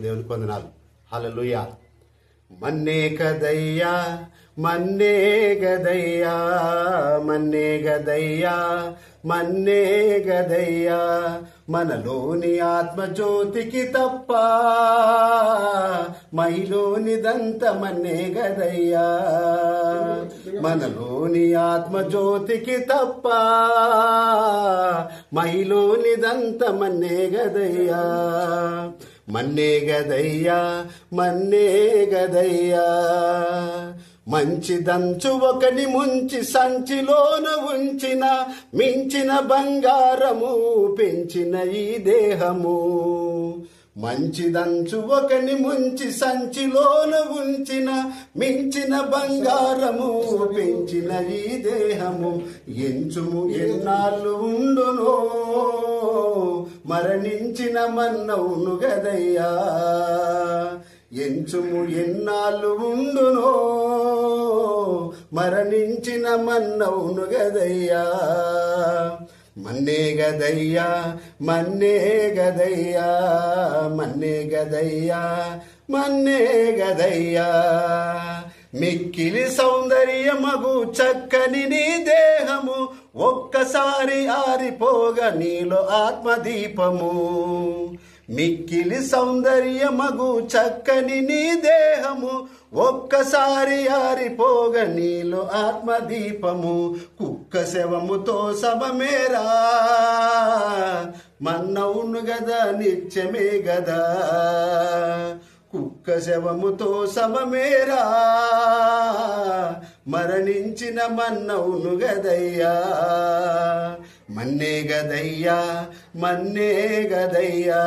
దేవునికి వందనాలు. హల్లెలూయా. మన్నే గదయ్యా మన్నే గదయ్యా మన్నే గదయ్యా మన్నే గదయ్యా మనలోని ఆత్మజ్యోతికి తప్ప మహిలోనిదంత మన్నే గదయ్యా మనలోని ఆత్మజ్యోతికి తప్ప మహిలోనిదంత మన్నే గదయ్యా మన్నే గదయ్యా మన్నే గదయ్యా మంచిదంచు ఒకని ముంచి సంచిలోన ఉంచిన మించిన బంగారము పెంచిన ఈ దేహము మంచిదంచు ఒకని ముంచి సంచిలోన ఉంచిన మించిన బంగారము పెంచిన ఈ దేహము ఎంచుము ఎన్నాళ్ళు ఉండునో మరణించిన మన్నవును గదయ్యా ఎంచుము ఎన్నాళ్ళు ఉండునో మరణించిన మన్నవును గదయ్యా మన్నే గదయ్యా మన్నే గదయ్యా మన్నే గదయ్యా మన్నే గదయ్యా మిక్కిలి సౌందర్యమగు చక్కని నీ దేహము ఒక్కసారి ఆరిపోగా నీలో ఆత్మదీపము మిక్కిలి సౌందర్యమగు చక్కని నీ దేహము ఒక్కసారి ఆరిపోగా నీలో ఆత్మదీపము కుక్క శవముతో సమమేరా మన్నవును గదా నిత్యమే గదా కుక్క శవముతో సమమేరా మరణించిన మన్నవును గదయ్యా మన్నే గదయ్యా మన్నే గదయ్యా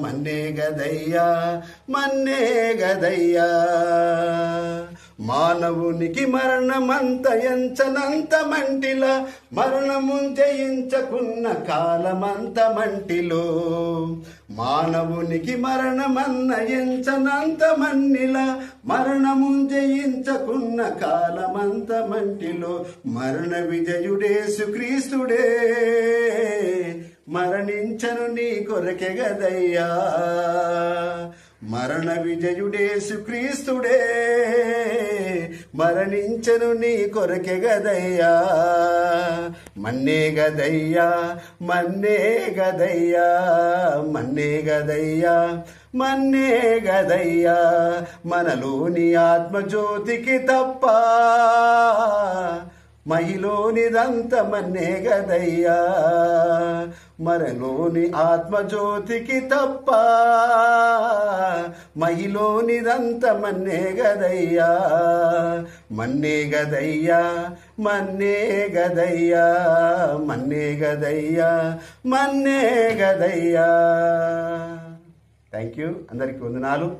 మన్నే గదయ్యా మన్నే గదయ్యా మానవునికి మరణమంత ఎంచనంత మంటిలా మరణము జయించకున్న కాలమంత మంటిలో మానవునికి మరణమన్న ఎంచనంత మన్నిలా మరణము జయించకున్న కాలమంత మంటిలో మరణ విజయుడేసు క్రీస్తుడే మరణించను నీ కొరకె గదయ్యా మరణ విజయుడేసు క్రీస్తుడే మరణించను నీ కొరకె గదయ్యా మన్నే గదయ్యా మన్నే గదయ్యా మన్నే గదయ్యా మన్నే గదయ్యా మనలోని ఆత్మజ్యోతికి తప్ప మహిలోనిదంత మన్నే గదయ్యా మరలోని ఆత్మజ్యోతికి తప్ప మహిలోనిదంత మన్నే గదయ్యా మన్నే గదయ్యా మన్నే గదయ్యా మన్నే గదయ్యా మన్నే గదయ్యా. Thank you. అందరికీ వందనాలు.